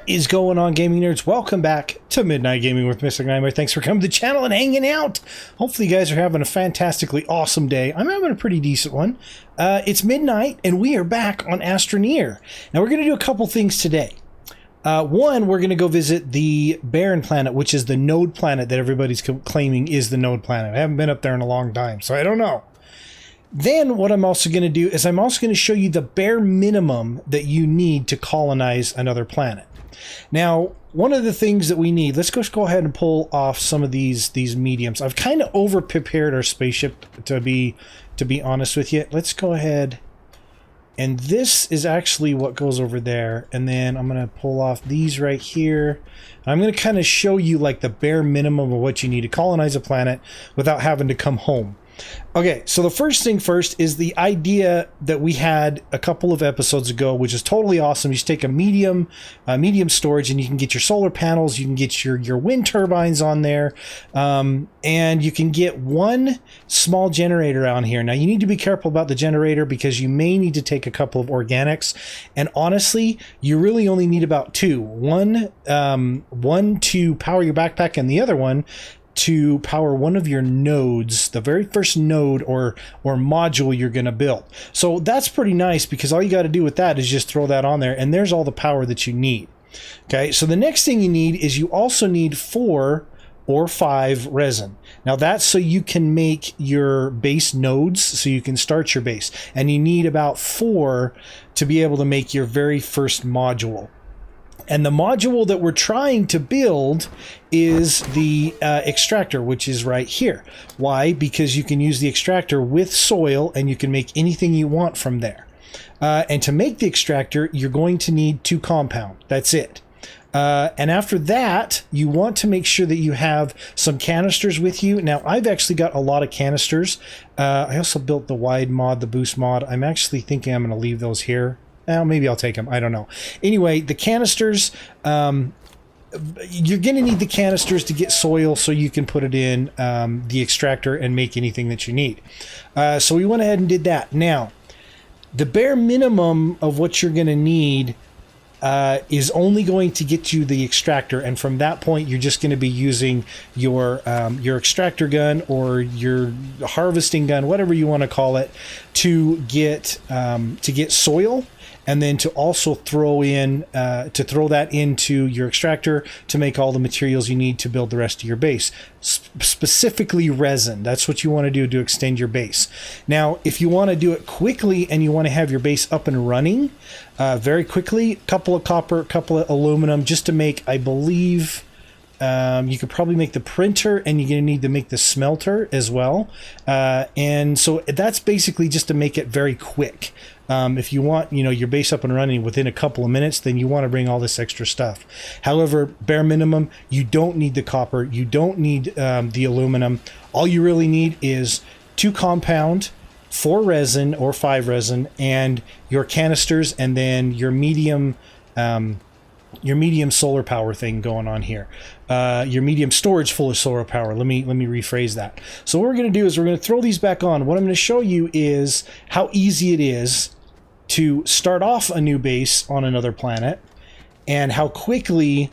Is going on, gaming nerds? Welcome back to Midnight Gaming with Mr. Nightmare. Thanks for coming to the channel and hanging out. Hopefully you guys are having a fantastically awesome day. I'm having a pretty decent one. It's midnight and we are back on Astroneer. Now we're going to do a couple things today. One, we're going to go visit the Barren planet, which is the node planet that everybody's claiming is the node planet. I haven't been up there in a long time, so I don't know. Then what I'm also going to do is I'm also going to show you the bare minimum that you need to colonize another planet. Now, one of the things that we need, let's just go ahead and pull off some of these mediums. I've kind of over prepared our spaceship to be honest with you. Let's go ahead, and this is actually what goes over there, and then I'm going to pull off these right here. I'm going to kind of show you like the bare minimum of what you need to colonize a planet without having to come home. Okay, so the first thing first is the idea that we had a couple of episodes ago, which is totally awesome. You just take a medium storage and you can get your solar panels, you can get your wind turbines on there, and you can get one small generator on here. Now, you need to be careful about the generator because you may need to take a couple of organics, and honestly, you really only need about two. One to power your backpack and the other one to power one of your nodes, the very first node or module you're going to build. So that's pretty nice because all you got to do with that is just throw that on there and there's all the power that you need. Okay, so the next thing you need is you also need 4 or 5 resin. Now that's so you can make your base nodes, so you can start your base. And you need about 4 to be able to make your very first module. And the module that we're trying to build is the extractor, which is right here. Why? Because you can use the extractor with soil and you can make anything you want from there. And to make the extractor, you're going to need 2 compound. That's it. And after that, you want to make sure that you have some canisters with you. Now, I've actually got a lot of canisters. I also built the wide mod, the boost mod. I'm actually thinking I'm going to leave those here. Well, maybe I'll take them. I don't know. Anyway, the canisters, you're going to need the canisters to get soil so you can put it in the extractor and make anything that you need. So we went ahead and did that. Now, the bare minimum of what you're going to need is only going to get you the extractor, and from that point you're just going to be using your extractor gun or your harvesting gun, whatever you want to call it, to get soil, and then to also throw that into your extractor to make all the materials you need to build the rest of your base. Specifically resin. That's what you want to do to extend your base. Now, if you want to do it quickly and you want to have your base up and running very quickly, a couple of copper, a couple of aluminum, just to make, I believe, you could probably make the printer, and you're going to need to make the smelter as well. And so that's basically just to make it very quick. If you want, your base up and running within a couple of minutes, then you want to bring all this extra stuff. However, bare minimum, you don't need the copper, you don't need the aluminum. All you really need is 2 compound, 4 resin or 5 resin, and your canisters, and then your medium solar power thing going on here. Your medium storage full of solar power. Let me rephrase that. So what we're going to do is we're going to throw these back on. What I'm going to show you is how easy it is to start off a new base on another planet, and how quickly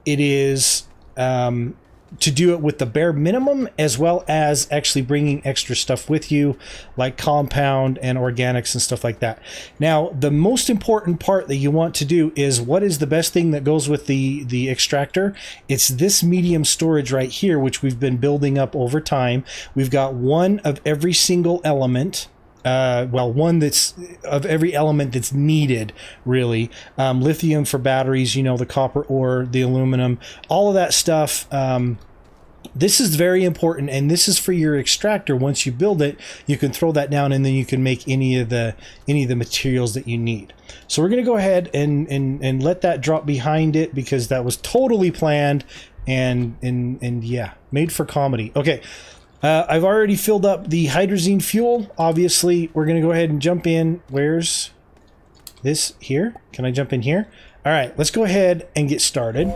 it is to do it with the bare minimum, as well as actually bringing extra stuff with you, like compound and organics and stuff like that. Now, the most important part that you want to do is, what is the best thing that goes with the extractor? It's this medium storage right here, which we've been building up over time. We've got one of every single element. One that's of every element that's needed, really. Lithium for batteries, the copper ore, the aluminum, all of that stuff. This is very important, and this is for your extractor. Once you build it, you can throw that down, and then you can make any of the materials that you need. So we're going to go ahead and let that drop behind it, because that was totally planned and yeah, made for comedy. Okay. I've already filled up the hydrazine fuel. Obviously, we're going to go ahead and jump in. Where's this? Here? Can I jump in here? All right, let's go ahead and get started.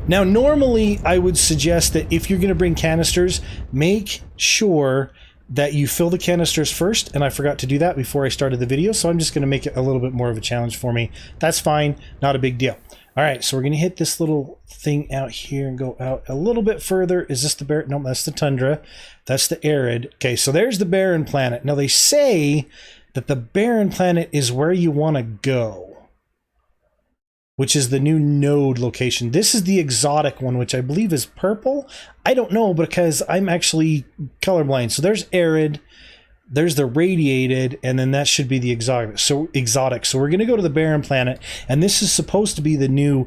Now, normally, I would suggest that if you're going to bring canisters, make sure that you fill the canisters first, and I forgot to do that before I started the video, so I'm just going to make it a little bit more of a challenge for me. That's fine, not a big deal. All right, so we're going to hit this little thing out here and go out a little bit further. Is this the Barren? No, that's the tundra. That's the arid. Okay, so there's the Barren planet. Now they say that the Barren planet is where you want to go, which is the new node location. This is the exotic one, which I believe is purple. I don't know because I'm actually colorblind. So there's arid, there's the radiated, and then that should be the exotic. So we're going to go to the Barren planet, and this is supposed to be the new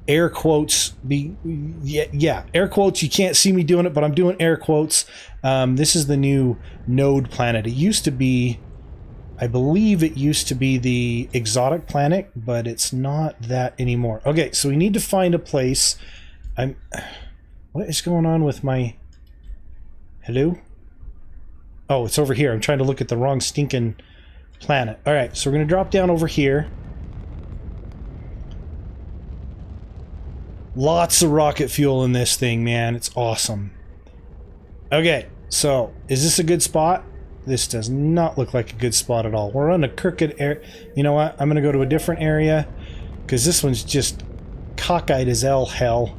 air quotes. Yeah, air quotes. You can't see me doing it, but I'm doing air quotes. This is the new node planet. It used to be, I believe it used to be the exotic planet, but it's not that anymore. Okay, so we need to find a place. What is going on with my... Hello? Oh, it's over here. I'm trying to look at the wrong stinking planet. All right, so we're going to drop down over here. Lots of rocket fuel in this thing, man. It's awesome. Okay, so is this a good spot? This does not look like a good spot at all. We're on a crooked area. You know what? I'm going to go to a different area because this one's just cockeyed as hell.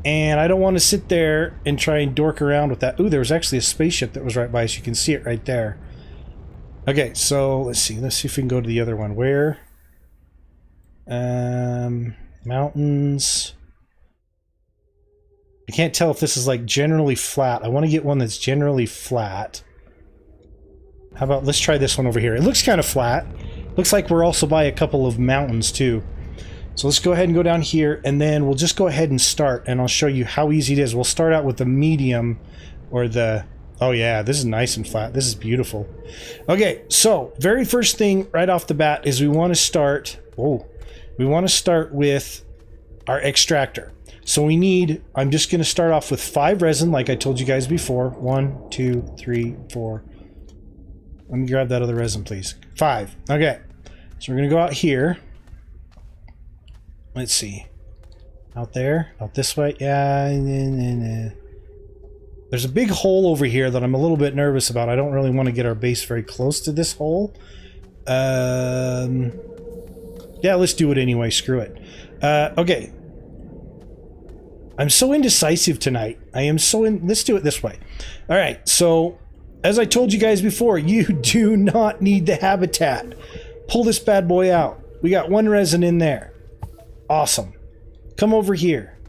And I don't want to sit there and try and dork around with that. Ooh, there was actually a spaceship that was right by us. You can see it right there. Okay, so let's see. Let's see if we can go to the other one. Where? Mountains. I can't tell if this is like generally flat. I want to get one that's generally flat. How about, let's try this one over here. It looks kind of flat. Looks like we're also by a couple of mountains too. So let's go ahead and go down here, and then we'll just go ahead and start, and I'll show you how easy it is. We'll start out with the medium, or the... Oh yeah, this is nice and flat. This is beautiful. Okay, so very first thing right off the bat is we want to start... Oh, we want to start with our extractor. So we need... I'm just going to start off with 5 resin, like I told you guys before. 1, 2, 3, 4... Let me grab that other resin, please. 5. Okay. So we're going to go out here. Let's see. Out there? Out this way? Yeah. There's a big hole over here that I'm a little bit nervous about. I don't really want to get our base very close to this hole. Yeah, let's do it anyway. Screw it. Okay. I'm so indecisive tonight. I am so in... Let's do it this way. All right. So... As I told you guys before, you do not need the habitat. Pull this bad boy out. We got 1 resin in there. Awesome. Come over here.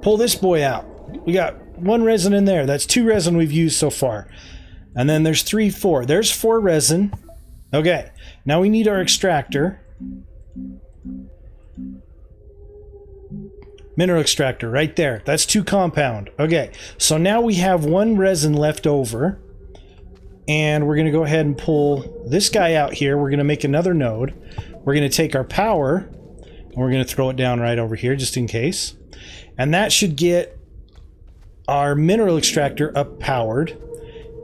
Pull this boy out. We got 1 resin in there. That's 2 resin we've used so far. And then there's 3, 4. There's 4 resin. Okay. Now we need our extractor. Mineral extractor right there. That's 2 compound. Okay, so now we have 1 resin left over, and we're going to go ahead and pull this guy out here. We're going to make another node. We're going to take our power, and we're going to throw it down right over here just in case. And that should get our mineral extractor up powered.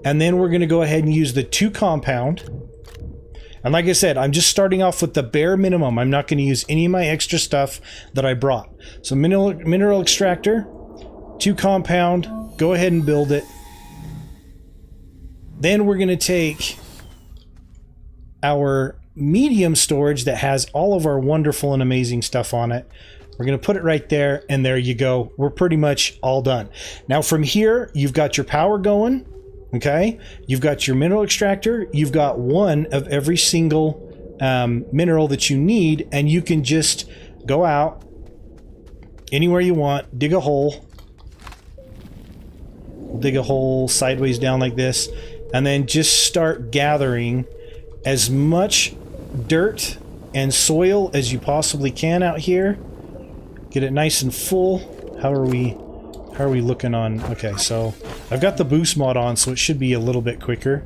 And then we're going to go ahead and use the 2 compound. And like I said, I'm just starting off with the bare minimum. I'm not going to use any of my extra stuff that I brought. So mineral extractor, 2 compound, go ahead and build it. Then we're going to take our medium storage that has all of our wonderful and amazing stuff on it. We're going to put it right there, and there you go. We're pretty much all done. Now from here, you've got your power going. Okay, you've got your mineral extractor, you've got 1 of every single mineral that you need, and you can just go out anywhere you want, dig a hole. Dig a hole sideways down like this, and then just start gathering as much dirt and soil as you possibly can out here. Get it nice and full. How are we looking on? Okay, so I've got the boost mod on, so it should be a little bit quicker.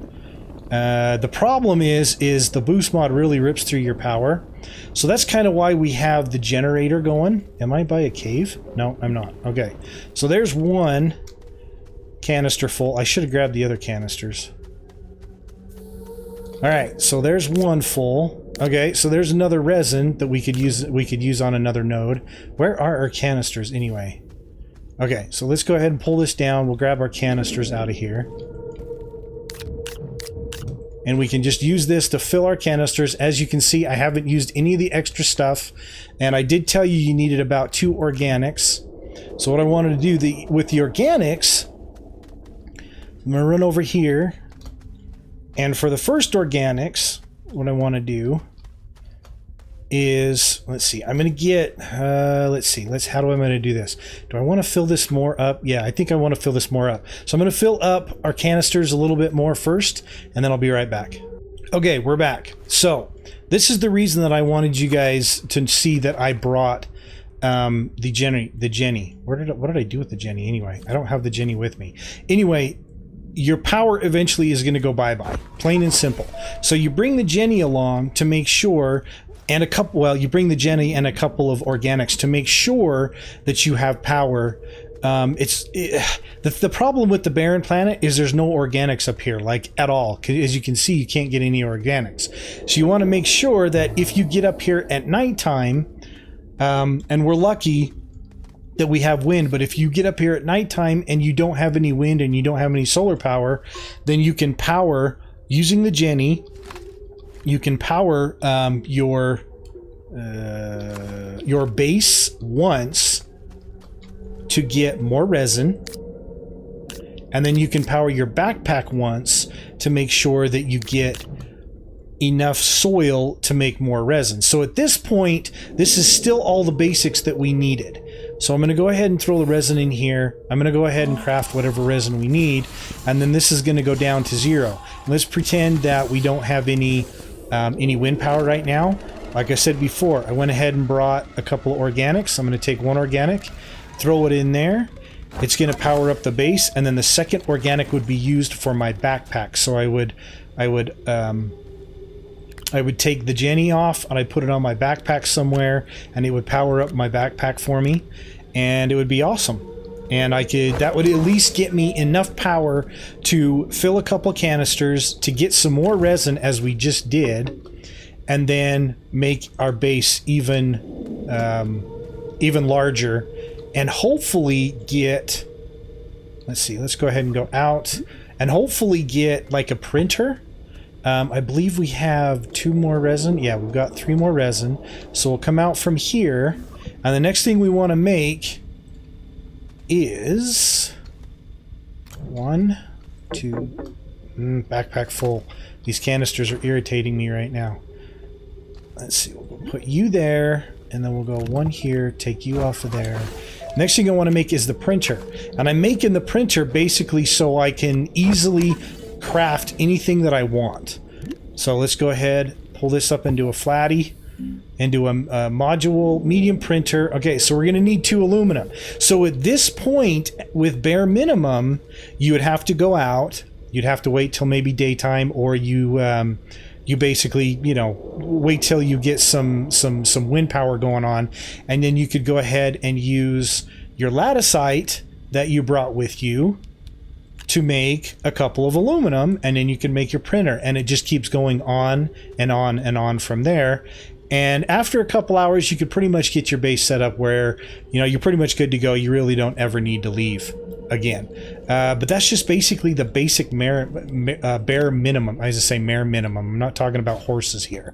The problem is the boost mod really rips through your power. So that's kind of why we have the generator going. Am I by a cave? No, I'm not. Okay, so there's 1 canister full. I should have grabbed the other canisters. All right, so there's 1 full. Okay, so there's another resin that we could use on another node. Where are our canisters anyway? Okay, so let's go ahead and pull this down. We'll grab our canisters out of here. And we can just use this to fill our canisters. As you can see, I haven't used any of the extra stuff. And I did tell you you needed about 2 organics. So what I wanted to do with the organics, I'm going to run over here. And for the first organics, what I want to do is, let's see, I'm going to get, how do I going to do this? Do I want to fill this more up? Yeah, I think I want to fill this more up. So I'm going to fill up our canisters a little bit more first, and then I'll be right back. Okay, we're back. So this is the reason that I wanted you guys to see that I brought the Jenny. What did I do with the Jenny anyway? I don't have the Jenny with me. Anyway, your power eventually is going to go bye-bye, plain and simple. So you bring the Jenny along to make sure, and you bring the Jenny and a couple of organics to make sure that you have power. The problem with the Barren planet is there's no organics up here, like at all. As you can see, you can't get any organics. So you want to make sure that if you get up here at nighttime, and we're lucky that we have wind, but if you get up here at nighttime and you don't have any wind and you don't have any solar power, then you can power using the Jenny. You can power your base once to get more resin, and then you can power your backpack once to make sure that you get enough soil to make more resin. So at this point, this is still all the basics that we needed. So I'm going to go ahead and throw the resin in here. I'm going to go ahead and craft whatever resin we need, and then this is going to go down to 0. Let's pretend that we don't have any wind power right now. Like I said before, I went ahead and brought a couple of organics. I'm going to take one organic, throw it in there. It's going to power up the base, and then the second organic would be used for my backpack. So I would take the Jenny off and I'd put it on my backpack somewhere, and it would power up my backpack for me, and it would be awesome. And that would at least get me enough power to fill a couple canisters, to get some more resin as we just did, and then make our base even larger, and hopefully get, let's go ahead and go out, and hopefully get like a printer. I believe we have 2 more resin. Yeah, we've got 3 more resin. So we'll come out from here, and the next thing we want to make is 1, 2, backpack full. These canisters are irritating me right now. Let's see, we'll put you there, and then we'll go 1 here, take you off of there. Next thing I want to make is the printer, and I'm making the printer basically so I can easily craft anything that I want. So let's go ahead, pull this up into a flatty, into a module medium printer. Okay, so we're going to need 2 aluminum. So at this point, with bare minimum, you would have to go out. You'd have to wait till maybe daytime, or you basically, wait till you get some wind power going on, and then you could go ahead and use your latticite that you brought with you to make a couple of aluminum, and then you can make your printer, and it just keeps going on and on and on from there. And after a couple hours, you could pretty much get your base set up where, you're pretty much good to go. You really don't ever need to leave again. But that's just basically the basic bare minimum. I just say bare minimum. I'm not talking about horses here.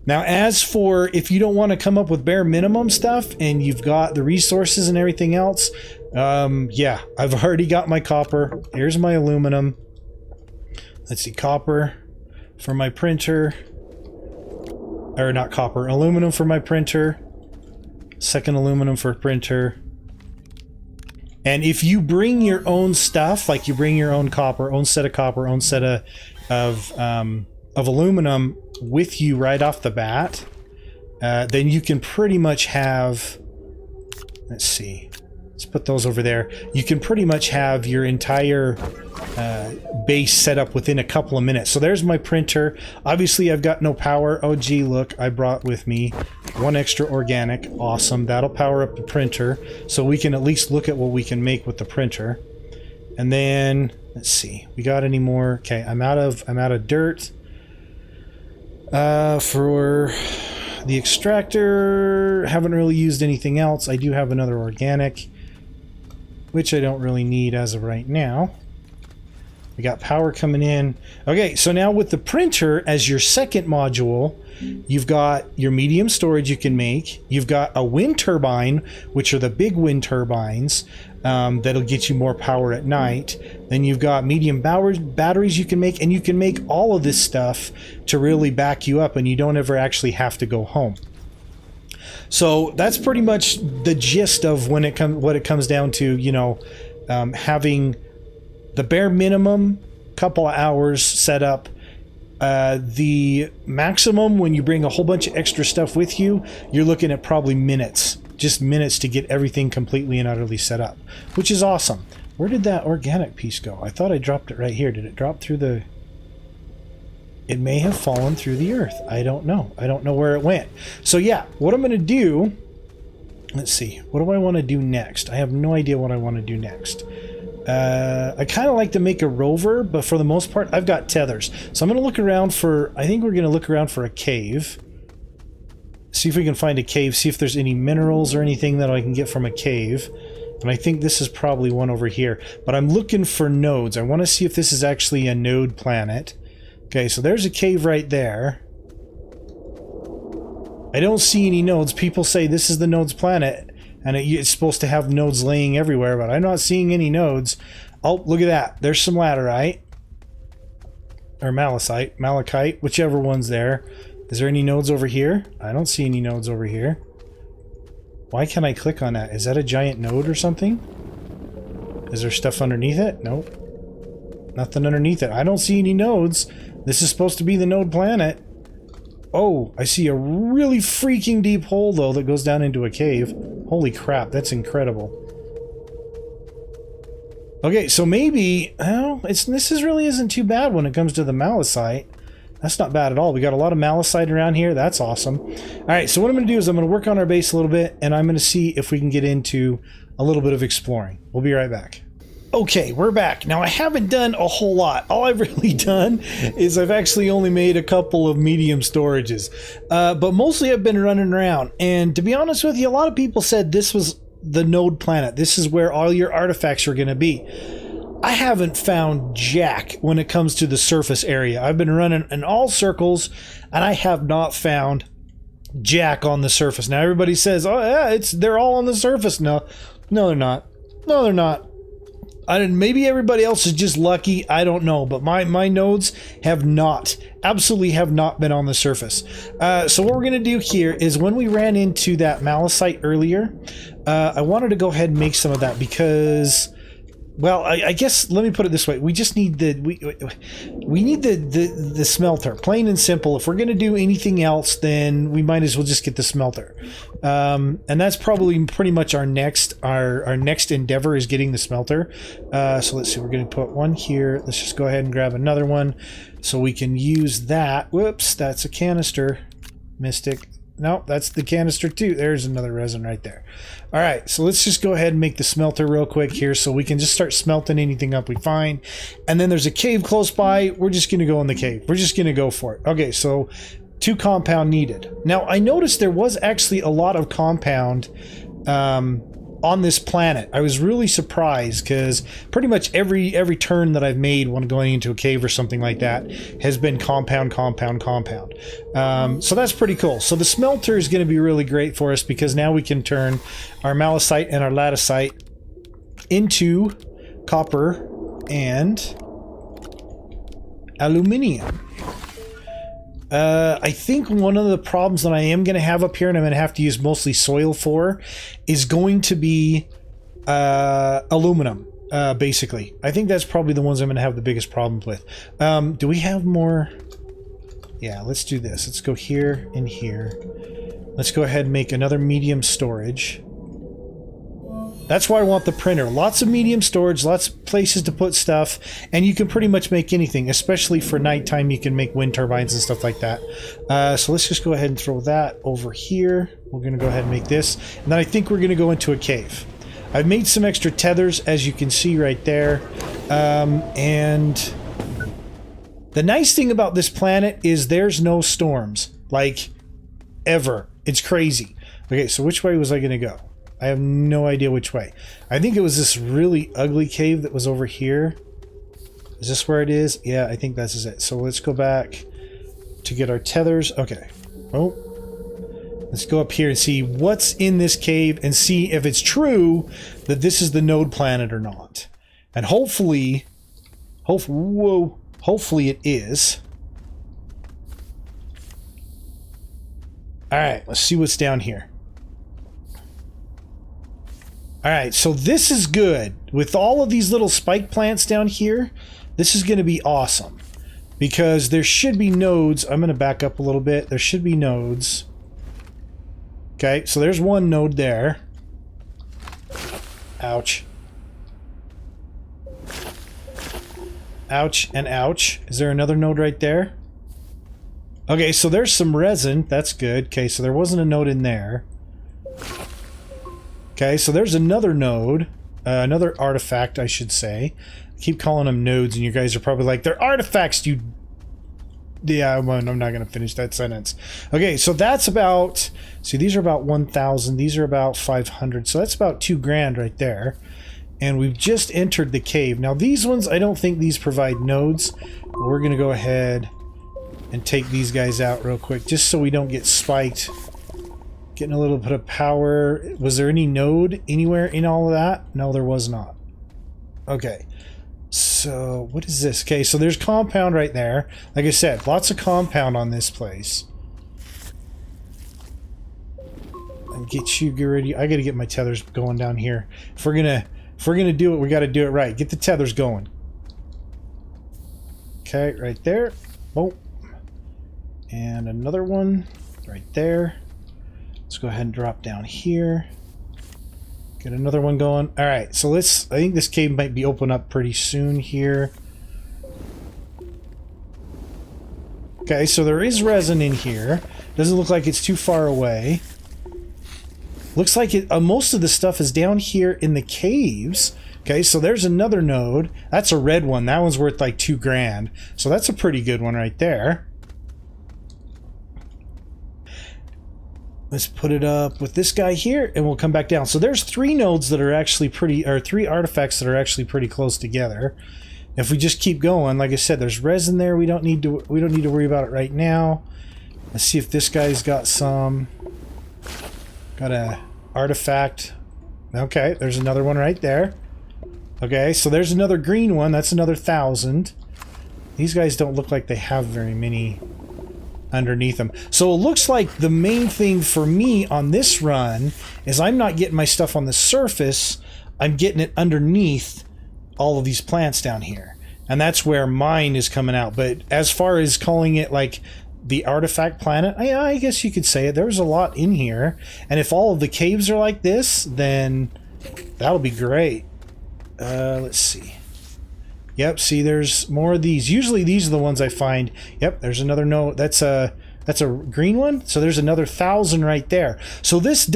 Now, as for if you don't want to come up with bare minimum stuff and you've got the resources and everything else, yeah, I've already got my copper. Here's my aluminum. Let's see, copper for my printer. Or not copper, aluminum for my printer. Second aluminum for printer. And if you bring your own stuff, like you bring your own copper, own set of aluminum with you right off the bat, then you can pretty much have, let's see, let's put those over there. You can pretty much have your entire base set up within a couple of minutes. So there's my printer. Obviously I've got no power. Oh gee, look, I brought with me 1 extra organic. Awesome. That'll power up the printer, so we can at least look at what we can make with the printer. And then let's see, we got any more? Okay, I'm out of dirt. For the extractor, haven't really used anything else. I do have another organic. which I don't really need as of right now. We got power coming in. Okay, so now with the printer as your second module, you've got your medium storage you can make. You've got a wind turbine, which are the big wind turbines that'll get you more power at night. Then you've got medium batteries you can make, and you can make all of this stuff to really back you up, and you don't ever actually have to go home. So that's pretty much the gist of what it comes down to, you know, having the bare minimum couple of hours set up. The maximum, when you bring a whole bunch of extra stuff with you, you're looking at probably minutes, just minutes to get everything completely and utterly set up, which is awesome. Where did that organic piece go? I thought I dropped it right here. Did it drop through the... It may have fallen through the earth. I don't know. I don't know where it went. So yeah, what I'm going to do... Let's see. What do I want to do next? I have no idea what I want to do next. I kind of like to make a rover, but for the most part, I've got tethers. So I'm going to look around for... I think we're going to look around for a cave. See if we can find a cave. See if there's any minerals or anything that I can get from a cave. And I think this is probably one over here. But I'm looking for nodes. I want to see if this is actually a node planet. Okay, so there's a cave right there. I don't see any nodes. People say this is the nodes planet, and it's supposed to have nodes laying everywhere, but I'm not seeing any nodes. Oh, look at that. There's some laterite. Or malachite, whichever one's there. Is there any nodes over here? I don't see any nodes over here. Why can't I click on that? Is that a giant node or something? Is there stuff underneath it? Nope. Nothing underneath it. I don't see any nodes. This is supposed to be the node planet. Oh, I see a really freaking deep hole, though, that goes down into a cave. Holy crap, that's incredible. Okay, so maybe... Well, this really isn't too bad when it comes to the malachite. That's not bad at all. We got a lot of malachite around here. That's awesome. All right, so what I'm going to do is I'm going to work on our base a little bit, and I'm going to see if we can get into a little bit of exploring. We'll be right back. Okay, we're back. Now, I haven't done a whole lot. All I've really done is I've actually only made a couple of medium storages. But mostly I've been running around. And to be honest with you, a lot of people said this was the node planet. This is where all your artifacts are going to be. I haven't found jack when it comes to the surface area. I've been running in all circles, and I have not found jack on the surface. Now, everybody says, oh, yeah, they're all on the surface. No, they're not. No, they're not. Maybe everybody else is just lucky. I don't know, but my nodes absolutely have not been on the surface. So what we're going to do here is when we ran into that malachite earlier, I wanted to go ahead and make some of that because, well, I guess let me put it this way: we just need we need the smelter, plain and simple. If we're going to do anything else, then we might as well just get the smelter. And that's probably pretty much our next endeavor is getting the smelter. So let's see, we're going to put one here. Let's just go ahead and grab another one so we can use that. Whoops, that's a canister. Mystic. No, that's the canister too. There's another resin right there. All right, so let's just go ahead and make the smelter real quick here so we can just start smelting anything up we find. And then there's a cave close by. We're just going to go in the cave. We're just going to go for it. Okay, so 2 compound needed. Now, I noticed there was actually a lot of compound on this planet. I was really surprised because pretty much every turn that I've made when going into a cave or something like that has been compound. So that's pretty cool. So the smelter is going to be really great for us because now we can turn our malachite and our latticite into copper and aluminium. I think one of the problems that I am going to have up here, and I'm going to have to use mostly soil for, is going to be aluminum, basically. I think that's probably the ones I'm going to have the biggest problems with. Do we have more? Yeah, let's do this. Let's go here and here. Let's go ahead and make another medium storage. That's why I want the printer. Lots of medium storage, lots of places to put stuff, and you can pretty much make anything, especially for nighttime. You can make wind turbines and stuff like that. So let's just go ahead and throw that over here. We're going to go ahead and make this, and then I think we're going to go into a cave. I've made some extra tethers, as you can see right there, and the nice thing about this planet is there's no storms, like, ever. It's crazy. Okay, so which way was I going to go? I have no idea which way. I think it was this really ugly cave that was over here. Is this where it is? Yeah, I think this is it. So let's go back to get our tethers. Okay. Oh. Let's go up here and see what's in this cave and see if it's true that this is the node planet or not. And hopefully it is. Alright, let's see what's down here. Alright, so this is good. With all of these little spike plants down here, this is going to be awesome. Because there should be nodes. I'm going to back up a little bit. There should be nodes. Okay, so there's one node there. Ouch. Ouch and ouch. Is there another node right there? Okay, so there's some resin. That's good. Okay, so there wasn't a node in there. Okay, so there's another node. Another artifact, I should say. I keep calling them nodes, and you guys are probably like, they're artifacts, you... Yeah, well, I'm not going to finish that sentence. Okay, so that's about... See, these are about 1,000. These are about 500. So that's about 2 grand right there. And we've just entered the cave. Now, these ones, I don't think these provide nodes. We're going to go ahead and take these guys out real quick, just so we don't get spiked. Getting a little bit of power. Was there any node anywhere in all of that? No, there was not. Okay. So, what is this? Okay, so there's compound right there. Like I said, lots of compound on this place. And get ready. I gotta get my tethers going down here. If we're gonna do it, we gotta do it right. Get the tethers going. Okay, right there. Boom. And another one right there. Let's go ahead and drop down here. Get another one going. All right, so I think this cave might be open up pretty soon here. Okay, so there is resin in here. Doesn't look like it's too far away. Looks like most of the stuff is down here in the caves. Okay, so there's another node. That's a red one. That one's worth like 2 grand. So that's a pretty good one right there. Let's put it up with this guy here, and we'll come back down. So there's 3 nodes that are actually pretty, or 3 artifacts that are actually pretty close together. If we just keep going, like I said, there's resin there. We don't need to worry about it right now. Let's see if this guy's got some. Got a artifact. Okay, there's another one right there. Okay, so there's another green one. That's another 1,000. These guys don't look like they have very many underneath them. So it looks like the main thing for me on this run is I'm not getting my stuff on the surface. I'm getting it underneath all of these plants down here. And that's where mine is coming out. But as far as calling it like the artifact planet, I guess you could say it. There's a lot in here. And if all of the caves are like this, then that'll be great. Let's see. Yep, see, there's more of these. Usually these are the ones I find. Yep, there's another node. That's a green one. So there's another 1,000 right there. So this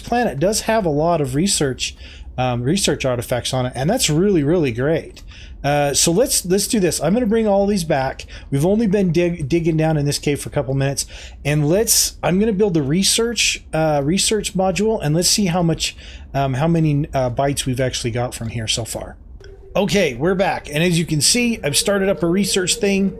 planet does have a lot of research artifacts on it, and that's really, really great. So let's do this. I'm going to bring all these back. We've only been digging down in this cave for a couple minutes, and I'm going to build a research module, and let's see how many bytes we've actually got from here so far. Okay, we're back, and as you can see, I've started up a research thing.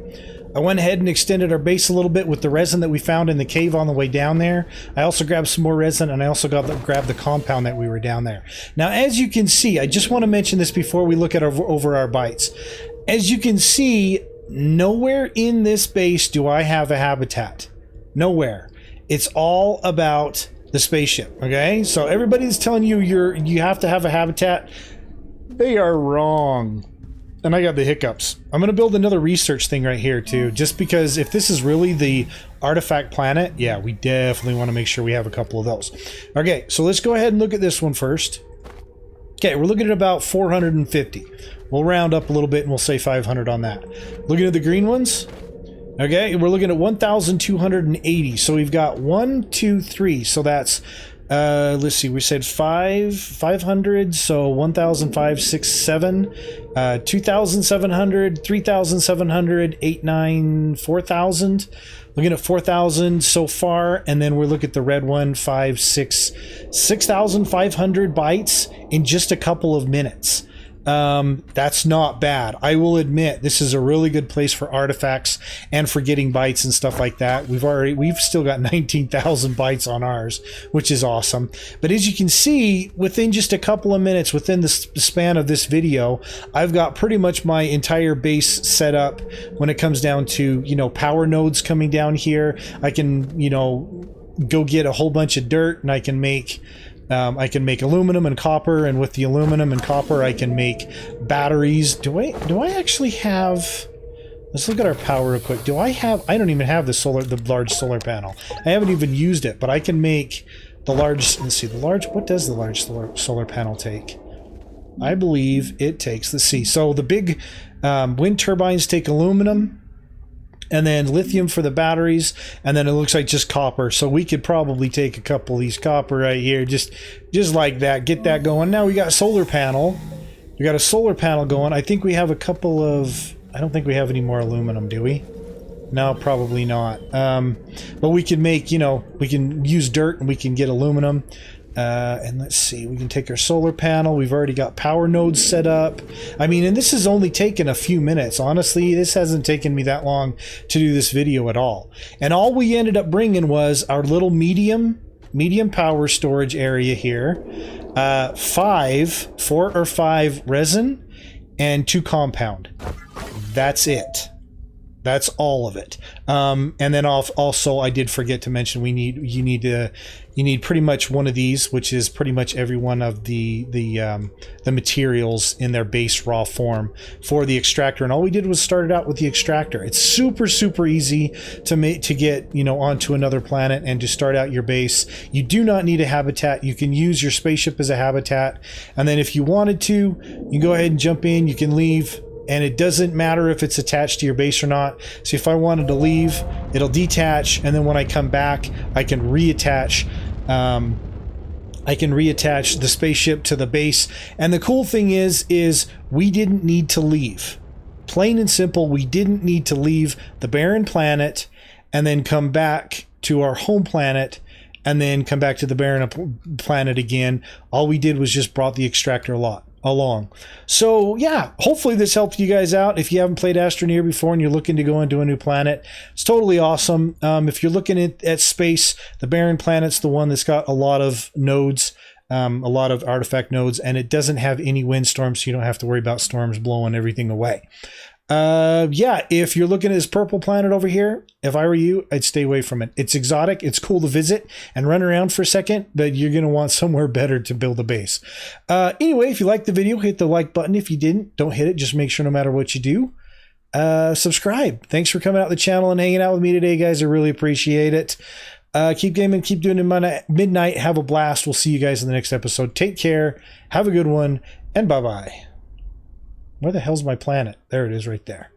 I went ahead and extended our base a little bit with the resin that we found in the cave on the way down there. I also grabbed some more resin, and I also grabbed the compound that we were down there. Now, as you can see, I just want to mention this before we look at over our bytes. As you can see, nowhere in this base do I have a habitat. Nowhere. It's all about the spaceship, okay? So everybody that's telling you you have to have a habitat, they are wrong. And I got the hiccups. I'm going to build another research thing right here too, just because if this is really the artifact planet, yeah, we definitely want to make sure we have a couple of those. Okay, so let's go ahead and look at this one first. Okay, we're looking at about 450. We'll round up a little bit and we'll say 500 on that. Looking at the green ones. Okay, we're looking at 1,280. So we've got 1, 2, 3. So that's Let's see, we said 500, so 1,500, 6,700, 2,700, 3,700, 8,900, 4,000. Looking at 4,000 so far, and then we're looking at the red one, 6,500 bytes in just a couple of minutes. That's not bad. I will admit this is a really good place for artifacts and for getting bytes and stuff like that. We've still got 19,000 bytes on ours, which is awesome. But as you can see, within just a couple of minutes, within the span of this video, I've got pretty much my entire base set up when it comes down to, you know, power nodes coming down here. I can, you know, go get a whole bunch of dirt and I can make aluminum and copper, and with the aluminum and copper I can make batteries. Do I actually have, let's look at our power real quick. I don't even have the large solar panel. I haven't even used it, but I can make the large, let's see, what does the large solar panel take? I believe it takes, let's see, so the big wind turbines take aluminum, and then lithium for the batteries, and then it looks like just copper. So we could probably take a couple of these copper right here, just like that, get that going. Now we got a solar panel. We got a solar panel going. I think we have a couple of, I don't think we have any more aluminum, do we? No, probably not. But we can make, you know, we can use dirt and we can get aluminum. And let's see, we can take our solar panel. We've already got power nodes set up. I mean, and this has only taken a few minutes. Honestly, this hasn't taken me that long to do this video at all. And all we ended up bringing was our little medium power storage area here. 4 or 5 resin and 2 compound. That's it. That's all of it. And then also I did forget to mention you need pretty much one of these, which is pretty much every one of the materials in their base raw form for the extractor. And all we did was start it out with the extractor. It's super easy to get, you know, onto another planet and to start out your base. You do not need a habitat. You can use your spaceship as a habitat, and then if you wanted to, you can go ahead and jump in. You can leave. And it doesn't matter if it's attached to your base or not. So if I wanted to leave, it'll detach, and then when I come back, I can reattach. The spaceship to the base. And the cool thing is we didn't need to leave. Plain and simple, we didn't need to leave the barren planet and then come back to our home planet and then come back to the barren planet again. All we did was just brought the extractor along. So yeah, hopefully this helped you guys out. If you haven't played Astroneer before and you're looking to go into a new planet, it's totally awesome. If you're looking at space, the barren planet's the one that's got a lot of nodes, a lot of artifact nodes, and it doesn't have any windstorms, so you don't have to worry about storms blowing everything away. Yeah, if you're looking at this purple planet over here, if I were you, I'd stay away from it. It's exotic, it's cool to visit and run around for a second, but you're going to want somewhere better to build a base. Anyway, if you liked the video, hit the like button. If you didn't, don't hit it. Just make sure no matter what you do, subscribe. Thanks for coming out to the channel and hanging out with me today, guys. I really appreciate it. Keep gaming, keep doing it midnight. Have a blast. We'll see you guys in the next episode. Take care. Have a good one, and bye-bye. Where the hell's my planet? There it is right there.